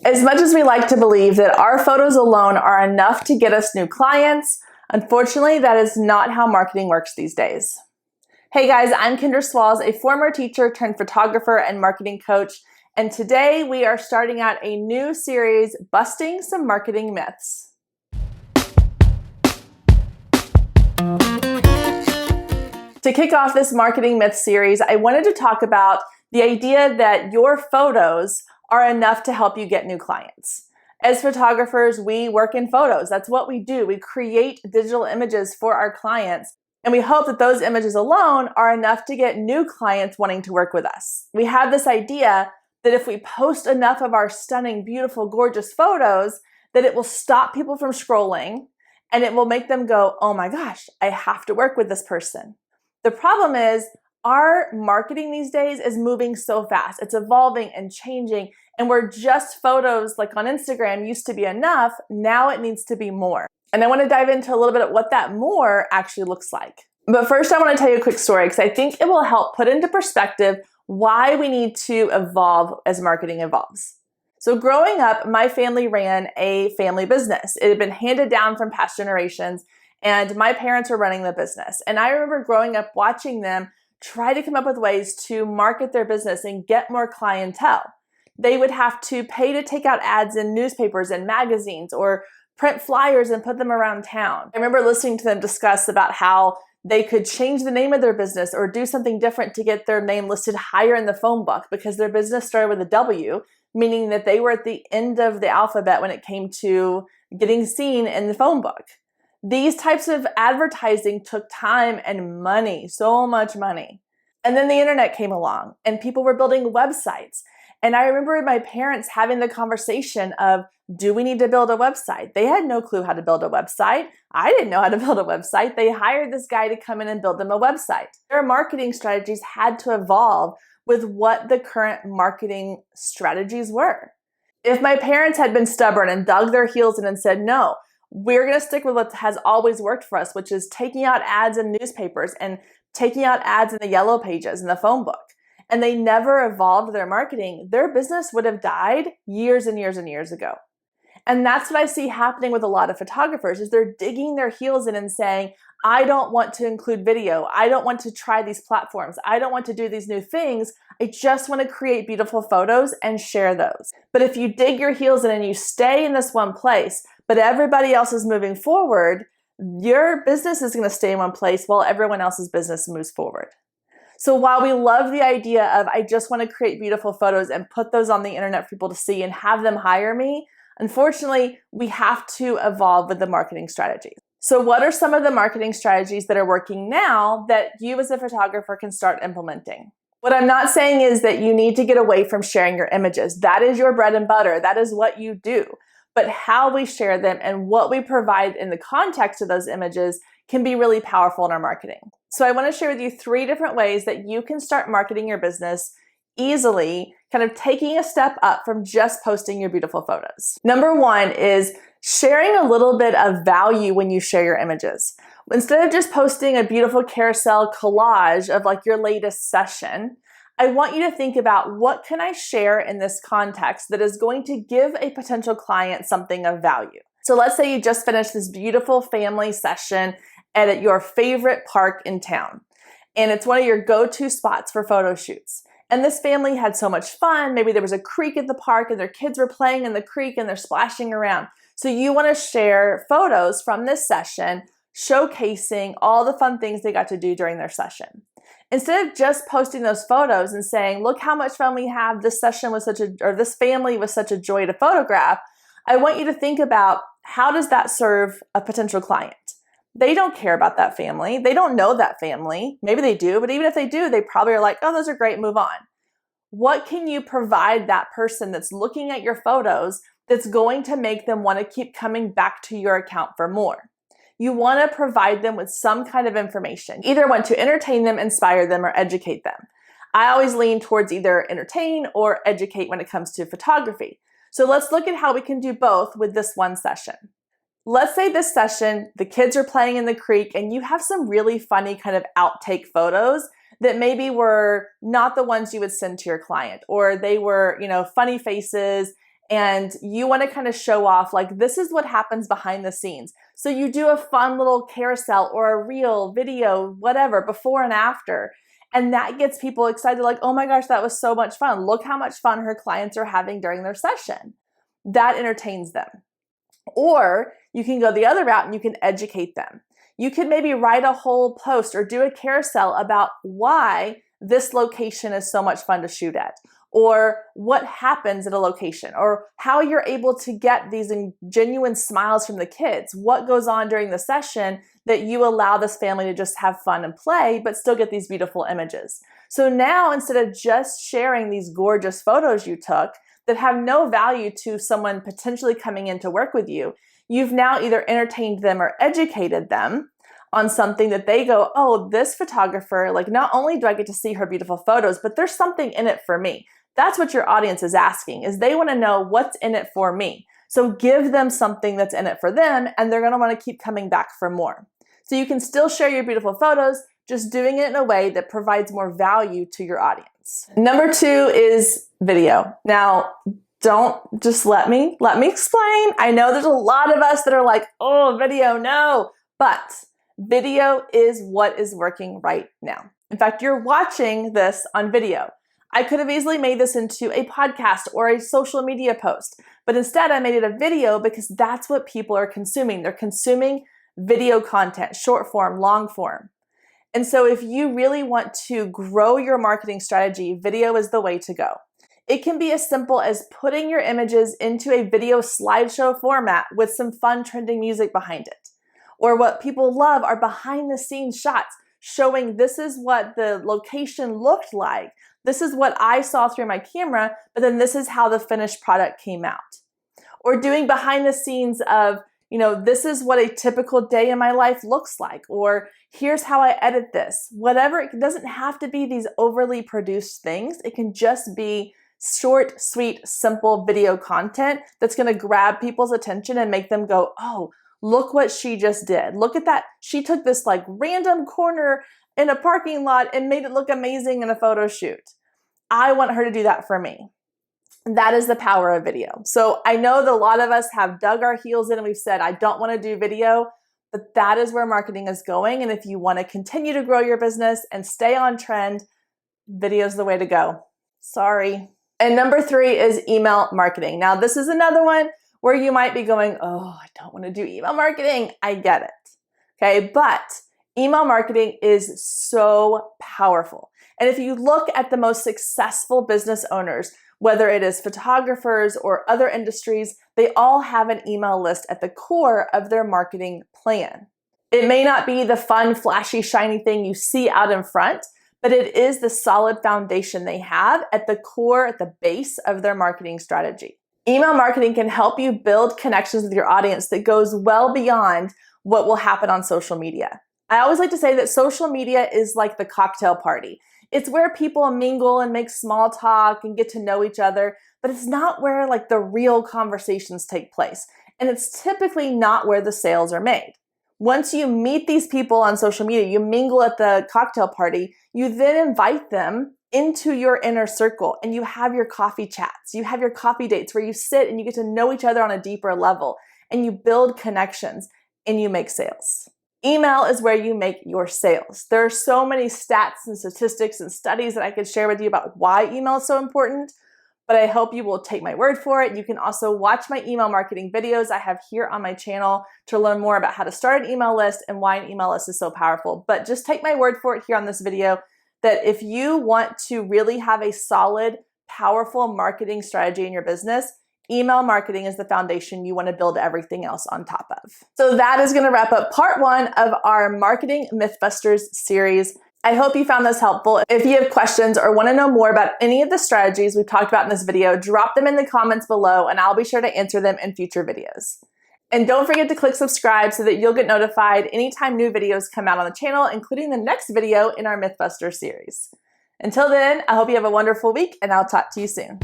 As much as we like to believe that our photos alone are enough to get us new clients, unfortunately, that is not how marketing works these days. Hey guys, I'm Kendra Swalls, a former teacher turned photographer and marketing coach, and today we are starting out a new series, Busting Some Marketing Myths. To kick off this marketing myth series, I wanted to talk about the idea that your photos are enough to help you get new clients. As photographers, we work in photos. That's what we do. We create digital images for our clients, and we hope that those images alone are enough to get new clients wanting to work with us. We have this idea that if we post enough of our stunning, beautiful, gorgeous photos, that it will stop people from scrolling and it will make them go, oh my gosh, I have to work with this person. The problem is our marketing these days is moving so fast. It's evolving and changing, and where just photos like on Instagram used to be enough, now it needs to be more. And I want to dive into a little bit of what that more actually looks like. But first, I want to tell you a quick story because I think it will help put into perspective why we need to evolve as marketing evolves. So growing up, my family ran a family business. It had been handed down from past generations, and my parents were running the business. And I remember growing up watching them try to come up with ways to market their business and get more clientele. They would have to pay to take out ads in newspapers and magazines or print flyers and put them around town. I remember listening to them discuss about how they could change the name of their business or do something different to get their name listed higher in the phone book because their business started with a W, meaning that they were at the end of the alphabet when it came to getting seen in the phone book. These types of advertising took time and money, so much money. And then the internet came along and people were building websites. And I remember my parents having the conversation of, do we need to build a website? They had no clue how to build a website. I didn't know how to build a website. They hired this guy to come in and build them a website. Their marketing strategies had to evolve with what the current marketing strategies were. If my parents had been stubborn and dug their heels in and said, no, we're going to stick with what has always worked for us, which is taking out ads in newspapers and taking out ads in the yellow pages in the phone book, and they never evolved their marketing, their business would have died years and years and years ago. And that's what I see happening with a lot of photographers is they're digging their heels in and saying, I don't want to include video. I don't want to try these platforms. I don't want to do these new things. I just want to create beautiful photos and share those. But if you dig your heels in and you stay in this one place, but everybody else is moving forward, your business is going to stay in one place while everyone else's business moves forward. So while we love the idea of I just want to create beautiful photos and put those on the internet for people to see and have them hire me, unfortunately, we have to evolve with the marketing strategies. So what are some of the marketing strategies that are working now that you as a photographer can start implementing? What I'm not saying is that you need to get away from sharing your images. That is your bread and butter. That is what you do. But how we share them and what we provide in the context of those images can be really powerful in our marketing. So I want to share with you 3 different ways that you can start marketing your business easily, kind of taking a step up from just posting your beautiful photos. Number 1 is sharing a little bit of value when you share your images. Instead of just posting a beautiful carousel collage of like your latest session, I want you to think about what can I share in this context that is going to give a potential client something of value. So let's say you just finished this beautiful family session at your favorite park in town, and it's one of your go-to spots for photo shoots. And this family had so much fun. Maybe there was a creek at the park and their kids were playing in the creek and they're splashing around. So you want to share photos from this session showcasing all the fun things they got to do during their session. Instead of just posting those photos and saying, look how much fun we have, this session was this family was such a joy to photograph, I want you to think about how does that serve a potential client? They don't care about that family. They don't know that family. Maybe they do, but even if they do, they probably are like, oh, those are great, move on. What can you provide that person that's looking at your photos that's going to make them want to keep coming back to your account for more? You want to provide them with some kind of information. Either want to entertain them, inspire them, or educate them. I always lean towards either entertain or educate when it comes to photography. So let's look at how we can do both with this one session. Let's say this session, the kids are playing in the creek and you have some really funny kind of outtake photos that maybe were not the ones you would send to your client, or they were, funny faces and you want to kind of show off like this is what happens behind the scenes. So you do a fun little carousel or a reel, video, whatever, before and after. And that gets people excited, like, oh my gosh, that was so much fun. Look how much fun her clients are having during their session. That entertains them. Or you can go the other route and you can educate them. You could maybe write a whole post or do a carousel about why this location is so much fun to shoot at, or what happens at a location, or how you're able to get these genuine smiles from the kids. What goes on during the session that you allow this family to just have fun and play, but still get these beautiful images. So now, instead of just sharing these gorgeous photos you took that have no value to someone potentially coming in to work with you, you've now either entertained them or educated them on something that they go, oh, this photographer, like not only do I get to see her beautiful photos, but there's something in it for me. That's what your audience is asking, is they want to know what's in it for me. So give them something that's in it for them, and they're going to want to keep coming back for more. So you can still share your beautiful photos, just doing it in a way that provides more value to your audience. Number 2 is video. Now, don't just let me explain. I know there's a lot of us that are like, oh, video, no, but video is what is working right now. In fact, you're watching this on video. I could have easily made this into a podcast or a social media post, but instead I made it a video because that's what people are consuming. They're consuming video content, short form, long form. And so if you really want to grow your marketing strategy, video is the way to go. It can be as simple as putting your images into a video slideshow format with some fun trending music behind it. Or what people love are behind the scenes shots showing this is what the location looked like. This is what I saw through my camera, but then this is how the finished product came out. Or doing behind the scenes of, this is what a typical day in my life looks like, or here's how I edit this. Whatever, it doesn't have to be these overly produced things. It can just be short, sweet, simple video content that's going to grab people's attention and make them go, oh, look what she just did. Look at that. She took this like random corner in a parking lot and made it look amazing in a photo shoot. I want her to do that for me. That is the power of video. So I know that a lot of us have dug our heels in and we've said, I don't want to do video, but that is where marketing is going. And if you want to continue to grow your business and stay on trend, video is the way to go. Sorry. And number 3 is email marketing. Now, this is another one where you might be going, oh, I don't want to do email marketing. I get it. Okay, but email marketing is so powerful. And if you look at the most successful business owners, whether it is photographers or other industries, they all have an email list at the core of their marketing plan. It may not be the fun, flashy, shiny thing you see out in front, but it is the solid foundation they have at the core, at the base of their marketing strategy. Email marketing can help you build connections with your audience that goes well beyond what will happen on social media. I always like to say that social media is like the cocktail party. It's where people mingle and make small talk and get to know each other, but it's not where like the real conversations take place. And it's typically not where the sales are made. Once you meet these people on social media, you mingle at the cocktail party, you then invite them into your inner circle and you have your coffee chats, you have your coffee dates where you sit and you get to know each other on a deeper level and you build connections and you make sales. Email is where you make your sales. There are so many stats and statistics and studies that I could share with you about why email is so important, but I hope you will take my word for it. You can also watch my email marketing videos I have here on my channel to learn more about how to start an email list and why an email list is so powerful. But just take my word for it here on this video that if you want to really have a solid, powerful marketing strategy in your business, email marketing is the foundation you want to build everything else on top of. So that is going to wrap up part 1 of our Marketing Mythbusters series. I hope you found this helpful. If you have questions or want to know more about any of the strategies we've talked about in this video, drop them in the comments below and I'll be sure to answer them in future videos. And don't forget to click subscribe so that you'll get notified anytime new videos come out on the channel, including the next video in our Mythbuster series. Until then, I hope you have a wonderful week and I'll talk to you soon.